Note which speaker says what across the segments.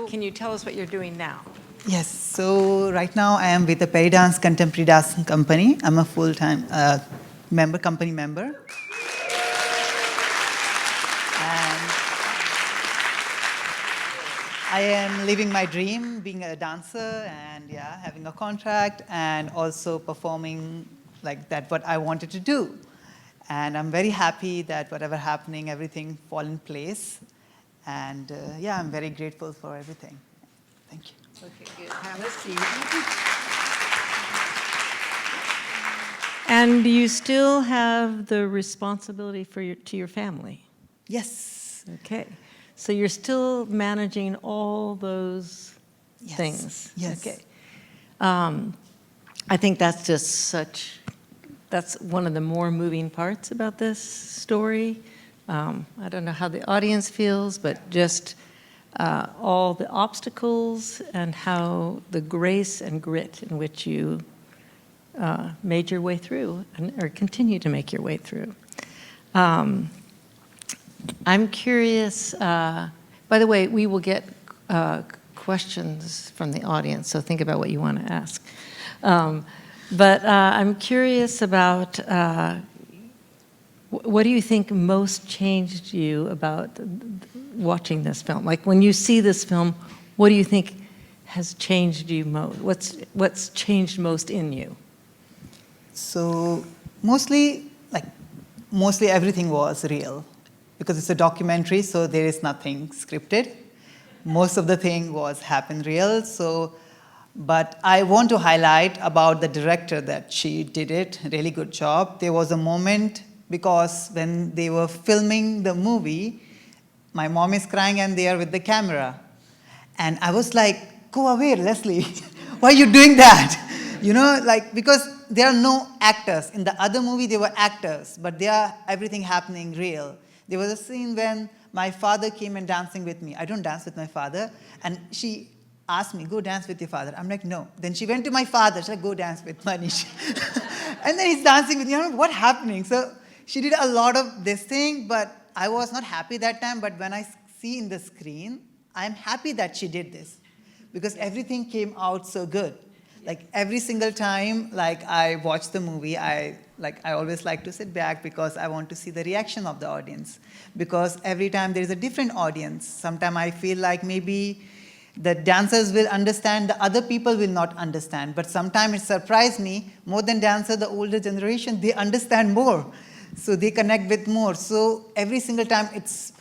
Speaker 1: can you tell us what you're doing now?
Speaker 2: Yes, so right now I am with the Peridance contemporary dance company. I'm a full-time company member. And I am living my dream, being a dancer and having a contract and also performing like that what I wanted to do. And I'm very happy that whatever happening, everything fall in place. And I'm very grateful for everything. Thank you.
Speaker 1: Okay, good. Have a seat. And do you still have the responsibility to your family?
Speaker 2: Yes.
Speaker 1: Okay. So you're still managing all those things?
Speaker 2: Yes.
Speaker 1: Okay. I think that's just that's one of the more moving parts about this story. I don't know how the audience feels, but just all the obstacles and how the grace and grit in which you made your way through or continue to make your way through. I'm curious, by the way, we will get questions from the audience, so think about what you want to ask. But I'm curious about what do you think most changed you about watching this film? Like when you see this film, what do you think has changed you most? What's changed most in you?
Speaker 2: So mostly everything was real because it's a documentary, so there is nothing scripted. Most of the thing was happened real. But I want to highlight about the director that she did it, really good job. There was a moment because when they were filming the movie, my mom is crying and they are with the camera. And I was like, go away, Leslie. Why are you doing that? Because there are no actors. In the other movie, there were actors, but everything happening real. There was a scene when my father came and dancing with me. I don't dance with my father. And she asked me, go dance with your father. I'm like, no. Then she went to my father. She's like, go dance with Manish. And then he's dancing with me. What's happening? So she did a lot of this thing, but I was not happy that time. But when I see in the screen, I'm happy that she did this because everything came out so good. Like every single time, I watch the movie, I always like to sit back because I want to see the reaction of the audience. Because every time there is a different audience. Sometimes I feel like maybe the dancers will understand, the other people will not understand. But sometimes it surprised me, more than dancers, the older generation, they understand more. So they connect with more. So every single time it's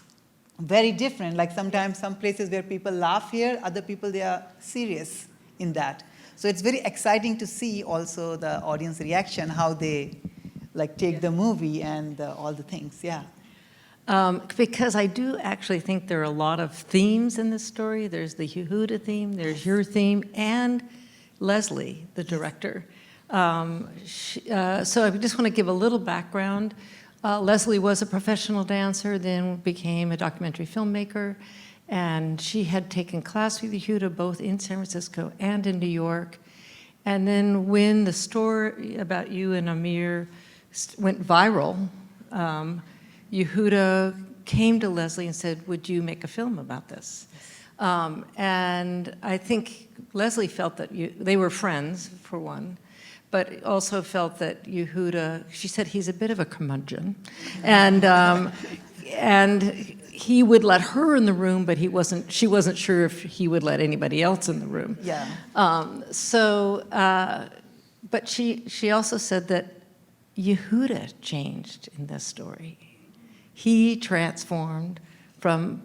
Speaker 2: very different. Like sometimes some places where people laugh here, other people, they are serious in that. So it's very exciting to see also the audience reaction, how they take the movie and all the things,
Speaker 1: Because I do actually think there are a lot of themes in this story. There's the Yehuda theme, there's your theme, and Leslie, the director. So I just want to give a little background. Leslie was a professional dancer, then became a documentary filmmaker, and she had taken class with Yehuda both in San Francisco and in New York. And then when the story about you and Amir went viral, Yehuda came to Leslie and said, would you make a film about this? And I think Leslie felt that they were friends, for one, but also felt that Yehuda, she said he's a bit of a curmudgeon. And he would let her in the room, but she wasn't sure if he would let anybody else in the room.
Speaker 2: Yeah.
Speaker 1: But she also said that Yehuda changed in this story. He transformed from,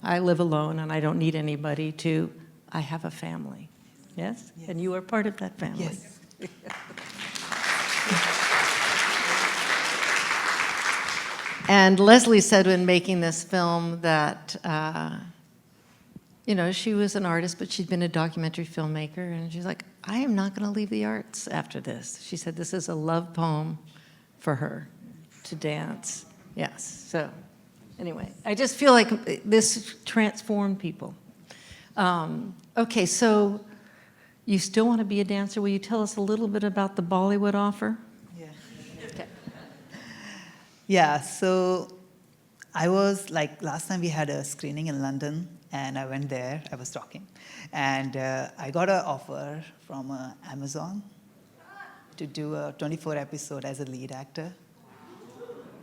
Speaker 1: I live alone and I don't need anybody to, I have a family. Yes? And you are part of that family.
Speaker 2: Yes.
Speaker 1: And Leslie said when making this film that, she was an artist, but she'd been a documentary filmmaker, and she's like, I am not going to leave the arts after this. She said this is a love poem for her to dance. Yes, so anyway, I just feel like this transformed people. Okay, so you still want to be a dancer. Will you tell us a little bit about the Bollywood offer?
Speaker 2: Yeah.
Speaker 1: Okay.
Speaker 2: Yeah, so I was last time we had a screening in London, And I went there, I was talking. And I got an offer from Amazon to do a 24 episode as a lead actor.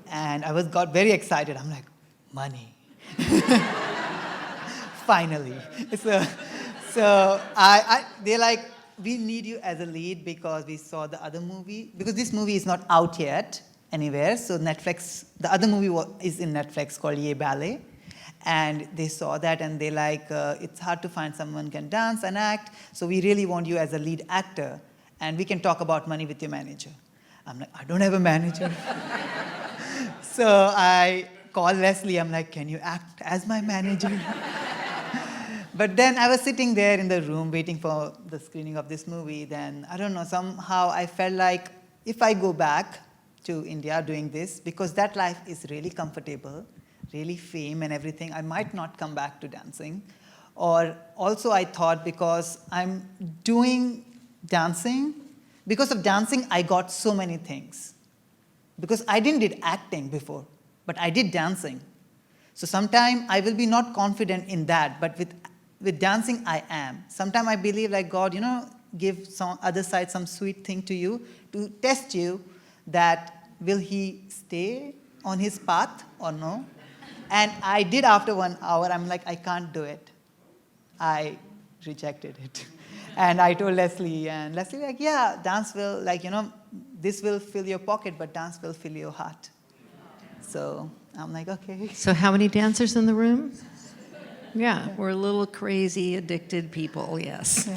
Speaker 2: And I got very excited. I'm like, money. Finally. So they're like, we need you as a lead because we saw the other movie. Because this movie is not out yet anywhere. So Netflix, the other movie is in Netflix called Ye Ballet. And they saw that and they like, it's hard to find someone who can dance and act. So we really want you as a lead actor. And we can talk about money with your manager. I'm like, I don't have a manager. So I called Leslie. I'm like, can you act as my manager? But then I was sitting there in the room waiting for the screening of this movie. Then, I don't know, somehow I felt like if I go back to India doing this, because that life is really comfortable, really fame and everything, I might not come back to dancing. Or also I thought because I'm doing dancing, because of dancing, I got so many things. Because I didn't did acting before, but I did dancing. So sometimes I will be not confident in that, but with dancing, I am. Sometimes I believe like God, give some other side some sweet thing to you to test you that will he stay on his path or no? And I did after 1 hour, I'm like, I can't do it. I rejected it. And I told Leslie, and Leslie like, yeah, dance will, this will fill your pocket, but dance will fill your heart. So I'm like, okay.
Speaker 1: So how many dancers in the room? Yeah, we're a little crazy, addicted people, yes.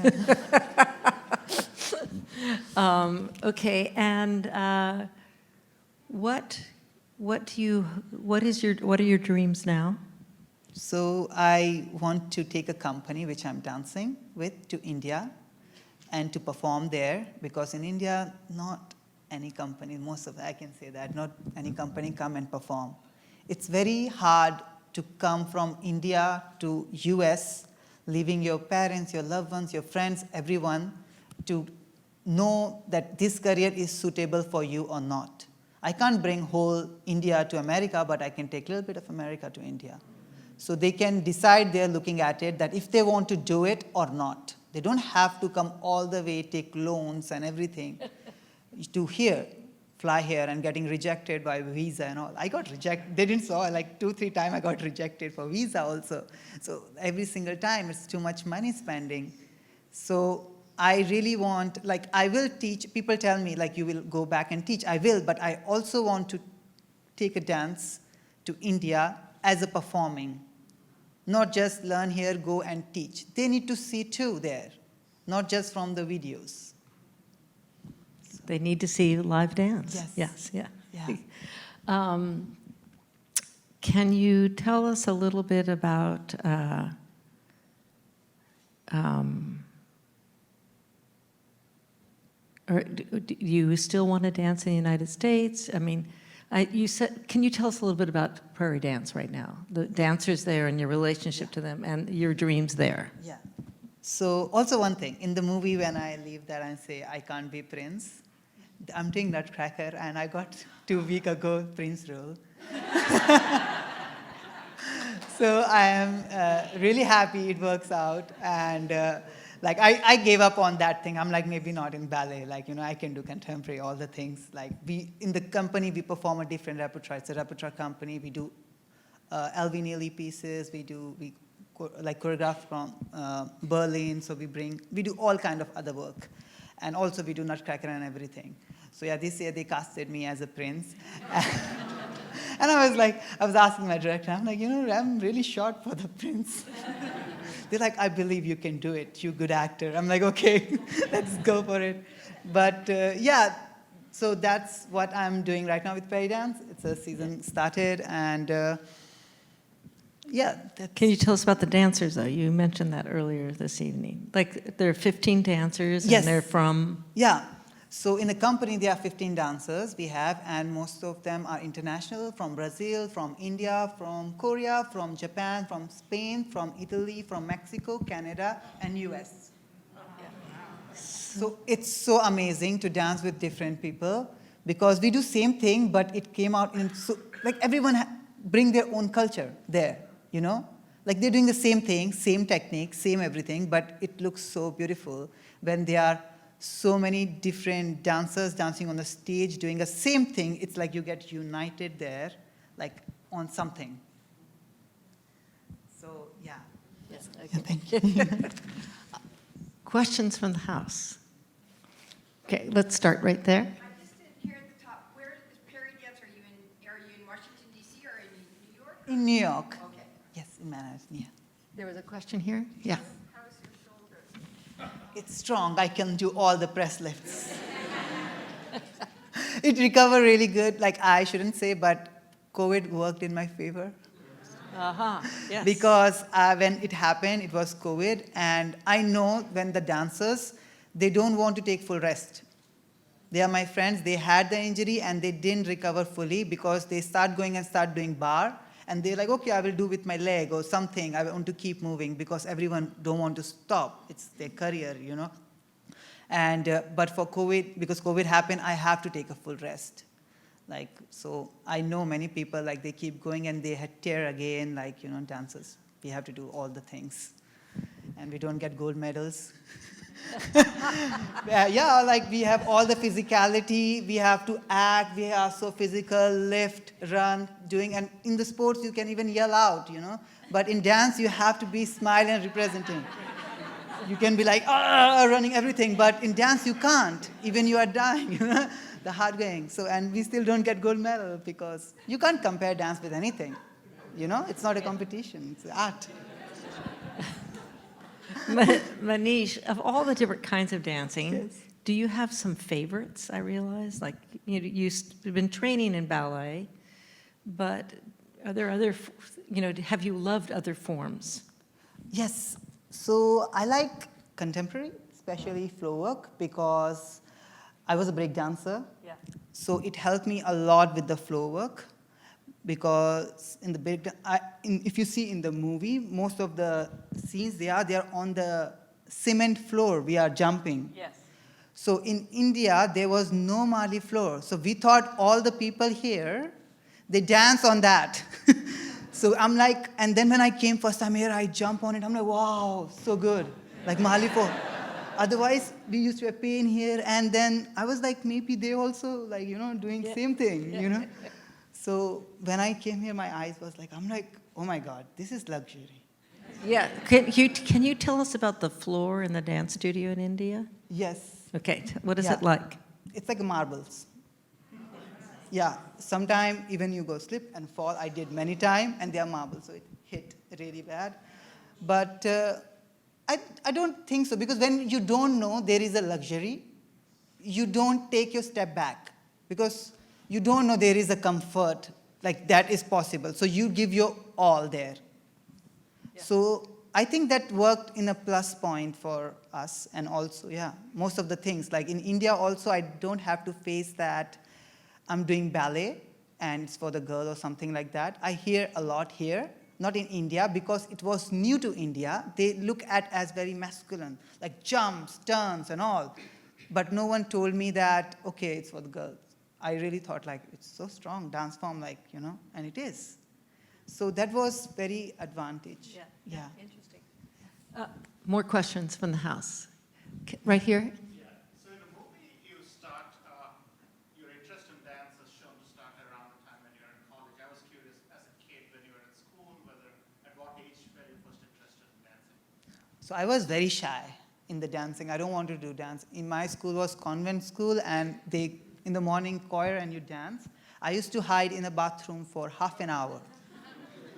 Speaker 2: Yeah.
Speaker 1: Okay, and what are your dreams now?
Speaker 2: So I want to take a company which I'm dancing with to India and to perform there, because in India, not any company, I can say that, not any company come and perform. It's very hard to come from India to US, leaving your parents, your loved ones, your friends, everyone, to know that this career is suitable for you or not. I can't bring whole India to America, but I can take a little bit of America to India. So they can decide, they're looking at it, that if they want to do it or not. They don't have to come all the way, take loans and everything to here, fly here and getting rejected by visa and all. I got rejected. They didn't saw, like 2-3 times I got rejected for visa also. So every single time it's too much money spending. So I really want, I will teach. People tell me, you will go back and teach. I will, but I also want to take a dance to India as a performing. Not just learn here, go and teach. They need to see too there, not just from the videos.
Speaker 1: They need to see live dance.
Speaker 2: Yes.
Speaker 1: Yeah.
Speaker 2: Yeah.
Speaker 1: Can you tell us a little bit about or do you still want to dance in the United States? I mean, you said, can you tell us a little bit about Prairie Dance right now? The dancers there and your relationship to them and your dreams there.
Speaker 2: Yeah. So also one thing, in the movie when I leave that and say, I can't be Prince, I'm doing Nutcracker and I got 2 weeks ago Prince role. So I am really happy it works out. And I gave up on that thing. I'm like, maybe not in ballet. I can do contemporary, all the things. In the company, we perform a different repertoire. It's a repertoire company. We do L.V. Neely pieces. We choreograph from Berlin. So we do all kind of other work. And also we do Nutcracker and everything. So yeah, this year they casted me as a prince. And I was asking my director, I'm like, I'm really short for the prince. They're like, I believe you can do it. You're a good actor. I'm like, okay, let's go for it. But yeah, so that's what I'm doing right now with Peridance. It's a season started, and yeah.
Speaker 1: Can you tell us about the dancers, though? You mentioned that earlier this evening. There are 15 dancers,
Speaker 2: Yes.
Speaker 1: And they're from?
Speaker 2: Yeah. So in the company, there are 15 dancers we have, and most of them are international, from Brazil, from India, from Korea, from Japan, from Spain, from Italy, from Mexico, Canada, and US. So it's so amazing to dance with different people, because we do same thing, but it came out in everyone bring their own culture there, Like they're doing the same thing, same technique, same everything, but it looks so beautiful when there are so many different dancers dancing on the stage doing the same thing. It's like you get united there, like on something. So, yeah.
Speaker 1: Yes,
Speaker 2: Yeah, thank you.
Speaker 1: Questions from the house? Okay, let's start right there.
Speaker 3: I just didn't hear at the top. Where is Peridance? Are you in Washington D.C. or in New York?
Speaker 2: In New York.
Speaker 3: Okay.
Speaker 2: Yes, in Manhattan, yeah.
Speaker 1: There was a question here? Yeah.
Speaker 3: How's your shoulder?
Speaker 2: It's strong. I can do all the press lifts. It recovered really good. Like I shouldn't say, but COVID worked in my favor.
Speaker 1: Uh-huh, yes.
Speaker 2: Because when it happened, it was COVID, and I know when the dancers, they don't want to take full rest. They are my friends. They had the injury and they didn't recover fully because they start going and start doing bar, and they're like, okay, I will do with my leg or something. I want to keep moving because everyone don't want to stop. It's their career, you know. And but for COVID, because COVID happened, I have to take a full rest. Like, so I know many people, like they keep going and they had tear again, like, you know, dancers. We have to do all the things. And we don't get gold medals. Yeah, like we have all the physicality, we have to act, we are so physical, lift, run, doing, and in the sports you can even yell out, you know. But in dance you have to be smiling and representing. You can be like, running everything, but in dance you can't, even you are dying, you know. The hard going. So, and we still don't get gold medal because you can't compare dance with anything. You know, it's not a competition, it's art.
Speaker 1: Manish, of all the different kinds of dancing,
Speaker 2: Yes.
Speaker 1: do you have some favorites, I realize? Like, you've been training in ballet, but are there other, have you loved other forms?
Speaker 2: Yes. So I like contemporary, especially floor work, because I was a break dancer.
Speaker 1: Yeah.
Speaker 2: So it helped me a lot with the floor work, because in the break, if you see in the movie, most of the scenes they are on the cement floor. We are jumping.
Speaker 1: Yes.
Speaker 2: So in India, there was no Mali floor. So we thought all the people here, they dance on that. So I'm like, and then when I came first time here, I jump on it. I'm like, wow, so good, like Mali floor. Otherwise, we used to have pain here, and then I was like, maybe they also like, you know, doing same thing, you know. So when I came here, my eyes was like, I'm like, oh my God, this is luxury.
Speaker 1: Yeah. Can you tell us about the floor in the dance studio in India?
Speaker 2: Yes.
Speaker 1: Okay. What is
Speaker 2: Yeah.
Speaker 1: it like?
Speaker 2: It's like marbles. Yeah. Sometimes even you go slip and fall. I did many times, and they are marbles, so it hit really bad. But I don't think so, because when you don't know there is a luxury, you don't take your step back, because you don't know there is a comfort, like that is possible. So you give your all there. Yeah. So I think that worked in a plus point for us, and also, yeah, most of the things. Like in India also, I don't have to face that I'm doing ballet and it's for the girl or something like that. I hear a lot here. Not in India, because it was new to India. They look at as very masculine, like jumps, turns, and all. But no one told me that, okay, it's for the girls. I really thought, like, it's so strong, dance form, like, you know, and it is. So that was very advantage. Yeah.
Speaker 1: Interesting. More questions from the house. Right here.
Speaker 4: Yeah. So in the movie, you start, your interest in dance is shown to start around the time when you're in college. I was curious, as a kid, when you were in school, whether at what age were you first interested in dancing?
Speaker 2: So I was very shy in the dancing. I don't want to do dance. In my school was convent school, and they, in the morning, choir and you dance. I used to hide in a bathroom for half an hour.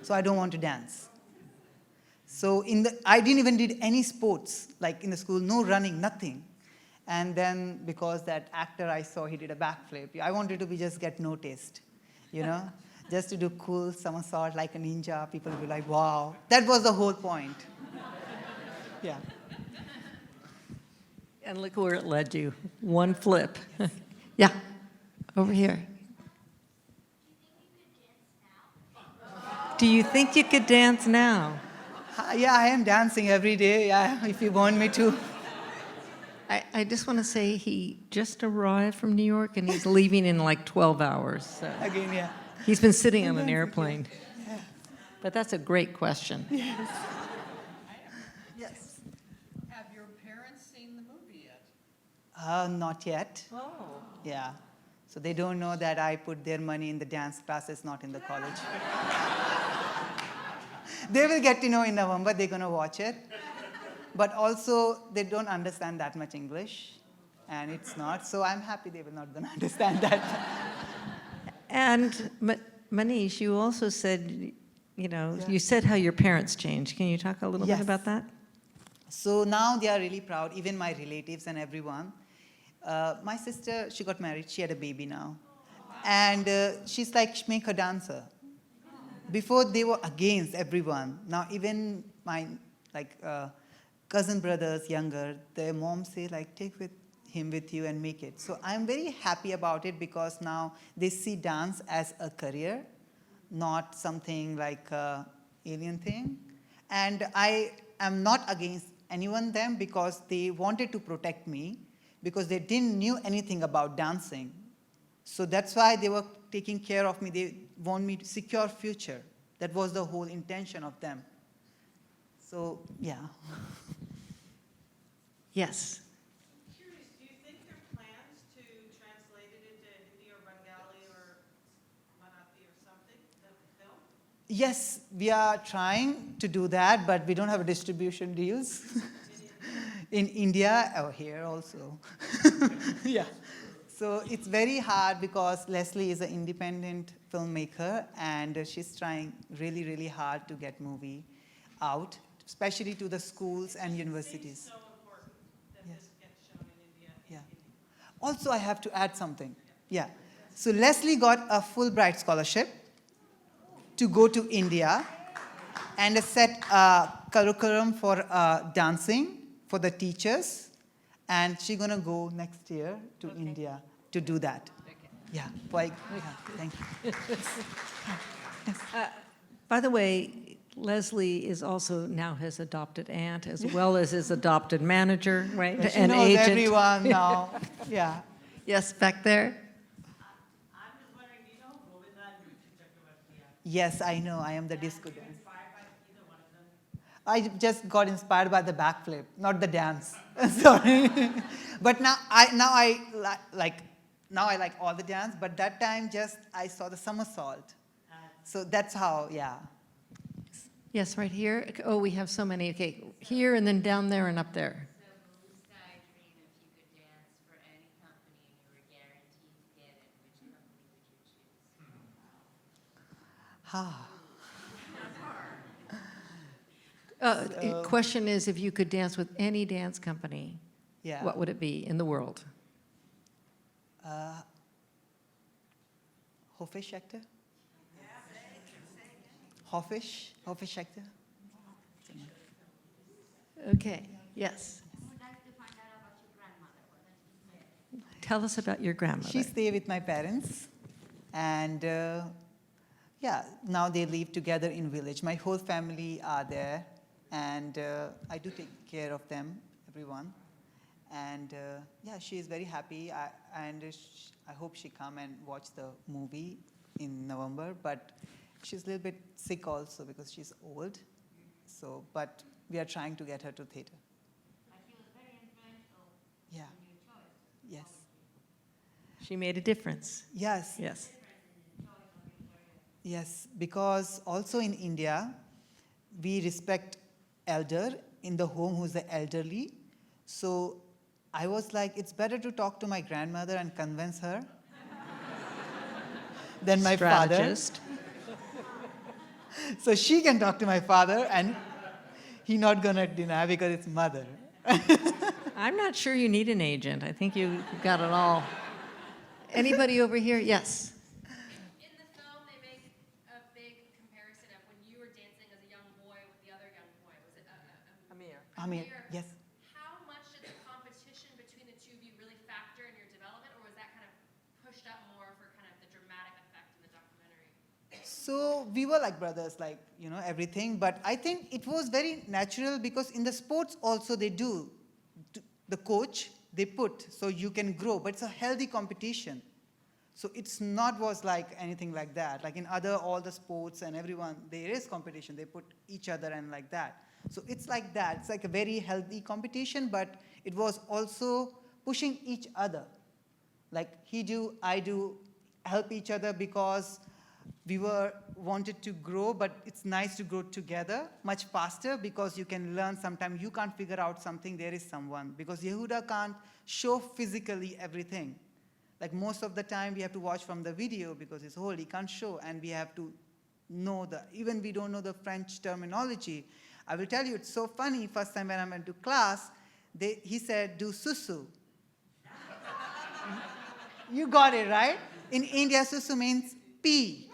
Speaker 2: So I don't want to dance. So I didn't even did any sports, like in the school, no running, nothing. And then because that actor I saw, he did a backflip. I wanted to just get noticed, you know, just to do cool somersault like a ninja. People would be like, wow. That was the whole point. Yeah.
Speaker 1: And look where it led you. One flip. Yeah. Over here. Do you think you could dance now?
Speaker 2: Yeah, I am dancing every day, yeah, if you want me to.
Speaker 1: I just want to say he just arrived from New York and he's leaving in like 12 hours. So
Speaker 2: Again, yeah.
Speaker 1: he's been sitting on an airplane. But that's a great question.
Speaker 2: Yes.
Speaker 5: Have your parents seen the movie yet?
Speaker 2: Not yet.
Speaker 1: Oh.
Speaker 2: Yeah. So they don't know that I put their money in the dance classes, not in the college. They will get to know in November. They're going to watch it. But also, they don't understand that much English, and it's not. So I'm happy they will not going to understand that.
Speaker 1: And Manish, you also said,
Speaker 2: Yeah.
Speaker 1: you said how your parents changed. Can you talk a little bit
Speaker 2: Yes.
Speaker 1: about that?
Speaker 2: So now they are really proud, even my relatives and everyone. My sister, she got married. She had a baby now. And she's like, make her dancer. Before, they were against everyone. Now, even my cousin brothers, younger, their mom say, take him with you and make it. So I'm very happy about it because now they see dance as a career, not something like an alien thing. And I am not against anyone them because they wanted to protect me because they didn't knew anything about dancing. So that's why they were taking care of me. They want me to secure future. That was the whole intention of them. So, yeah.
Speaker 1: Yes.
Speaker 6: Curious, do you think there are plans to translate it into Hindi or Bengali or Marathi or something, the film?
Speaker 2: Yes, we are trying to do that, but we don't have distribution deals. In India or here also. Yeah. So it's very hard because Leslie is an independent filmmaker and she's trying really, really hard to get movie out, especially to the schools and universities.
Speaker 6: So important that
Speaker 2: Yes.
Speaker 6: this gets shown in India.
Speaker 2: Yeah. Also, I have to add something. Yeah. So Leslie got a Fulbright scholarship to go to India and a set curriculum for dancing for the teachers. And she's going to go next year to India to do that. Yeah. Thank you.
Speaker 1: By the way, Leslie is also now his adopted aunt as well as his adopted manager, right?
Speaker 2: She knows everyone now. Yeah.
Speaker 1: Yes, back there.
Speaker 6: I'm just wondering, do you know who Govinda and Ruchi Chakravarti are?
Speaker 2: Yes, I know. I am the disco dancer.
Speaker 6: Inspired by either one of them?
Speaker 2: I just got inspired by the backflip, not the dance. Sorry. But now I like all the dance, but that time just I saw the somersault. So that's how, yeah.
Speaker 1: Yes, right here. Oh, we have so many. Okay, here and then down there and up there.
Speaker 7: So blue sky dream, if you could dance for any company and you were guaranteed to get it, which company would you choose?
Speaker 1: Question is, if you could dance with any dance company,
Speaker 2: Yeah.
Speaker 1: what would it be in the world?
Speaker 2: Hoffish actor? Hoffish actor?
Speaker 1: Okay, yes.
Speaker 7: I would like to find out about your grandmother. What does she say?
Speaker 1: Tell us about your grandmother.
Speaker 2: She stayed with my parents, and yeah, now they live together in village. My whole family are there, and I do take care of them, everyone. And yeah, she is very happy, I hope she come and watch the movie in November. But she's a little bit sick also because she's old. So, but we are trying to get her to theater.
Speaker 7: But she was very influential
Speaker 2: Yeah.
Speaker 7: in your choice.
Speaker 2: Yes.
Speaker 1: She made a difference.
Speaker 2: Yes.
Speaker 1: Yes.
Speaker 2: Yes, because also in India, we respect elder in the home who's the elderly. So I was like, it's better to talk to my grandmother and convince her than my father.
Speaker 1: Strategist.
Speaker 2: So she can talk to my father and he not gonna deny because it's mother.
Speaker 1: I'm not sure you need an agent. I think you got it all. Anybody over here? Yes.
Speaker 3: In the film, they make a big comparison of when you were dancing as a young boy with the other young boy. Was it
Speaker 1: Amir.
Speaker 2: Amir, yes.
Speaker 3: How much did the competition between the two of you really factor in your development, or was that kind of pushed up more for kind of the dramatic effect in the documentary?
Speaker 2: So we were like brothers, like, everything. But I think it was very natural because in the sports also they do. The coach, they put so you can grow, but it's a healthy competition. So it's not was like anything like that. Like in all the sports and everyone, there is competition. They put each other and like that. So it's like that. It's like a very healthy competition, but it was also pushing each other. Like he do, I do, help each other because we wanted to grow, but it's nice to grow together much faster because you can learn. Sometimes you can't figure out something, there is someone. Because Yehuda can't show physically everything. Like most of the time we have to watch from the video because it's whole, he can't show, and we have to know even we don't know the French terminology. I will tell you, it's so funny, first time when I went to class, he said, do susu. You got it, right? In India, susu means pee.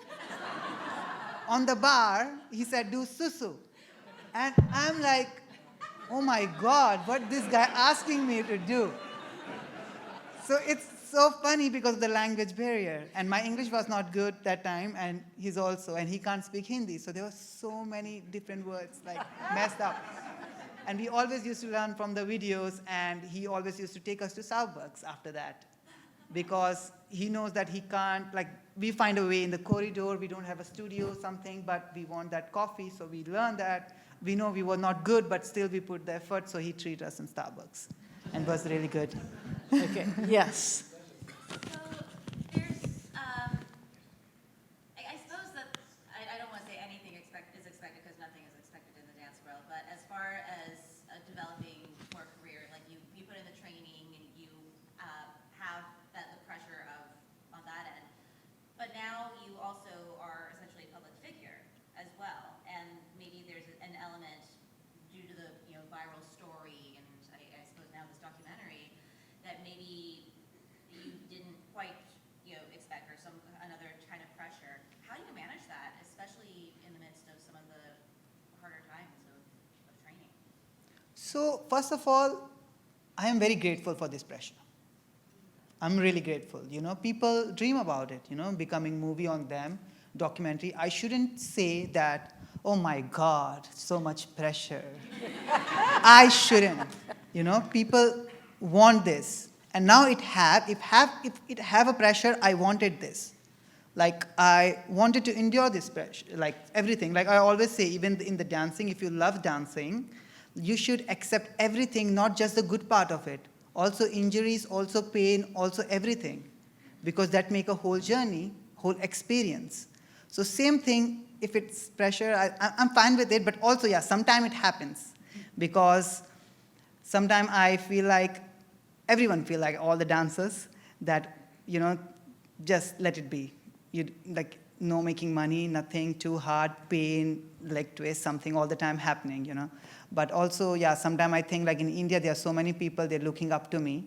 Speaker 2: On the bar, he said, do susu. And I'm like, oh my God, what this guy asking me to do? So it's so funny because of the language barrier. And my English was not good that time, and and he can't speak Hindi. So there were so many different words, like messed up. And we always used to learn from the videos, and he always used to take us to Starbucks after that. Because he knows that he can't, like, we find a way in the corridor, we don't have a studio or something, but we want that coffee, so we learned that. We know we were not good, but still we put the effort, so he treated us in Starbucks. And was really good.
Speaker 1: Okay, yes.
Speaker 7: So there's, I suppose that, I don't want to say anything is expected because nothing is expected in the dance world, but as far as developing more career, like you put in the training and you have the pressure on that end, but now you also are essentially a public figure as well, and maybe there's an element due to the viral story and I suppose now this documentary that maybe you didn't quite expect, or another kind of pressure. How do you manage that, especially in the midst of some of the harder times of training?
Speaker 2: So first of all, I am very grateful for this pressure. I'm really grateful. People dream about it, becoming movie on them, documentary. I shouldn't say that, oh my God, so much pressure. I shouldn't. People want this. And now if it have a pressure, I wanted this. Like, I wanted to endure this pressure, like everything. Like I always say, even in the dancing, if you love dancing, you should accept everything, not just the good part of it. Also injuries, also pain, also everything. Because that make a whole journey, whole experience. So same thing, if it's pressure, I'm fine with it, but also, yeah, sometimes it happens. Because sometimes I feel like, everyone feel like, all the dancers, that, just let it be. No making money, nothing, too hard, pain, leg twist, something all the time happening, But also, yeah, sometimes I think like in India, there are so many people, they're looking up to me.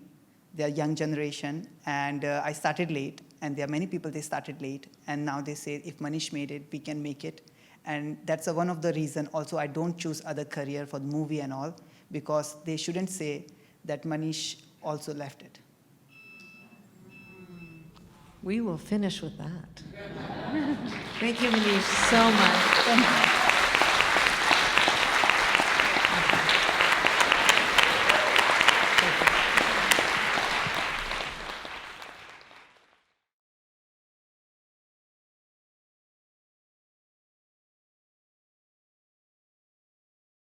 Speaker 2: They're young generation, and I started late, and there are many people, they started late, and now they say, if Manish made it, we can make it. And that's one of the reasons also I don't choose other career for the movie and all, because they shouldn't say that Manish also left it.
Speaker 1: We will finish with that. Thank you, Manish, so much.
Speaker 2: Thank you.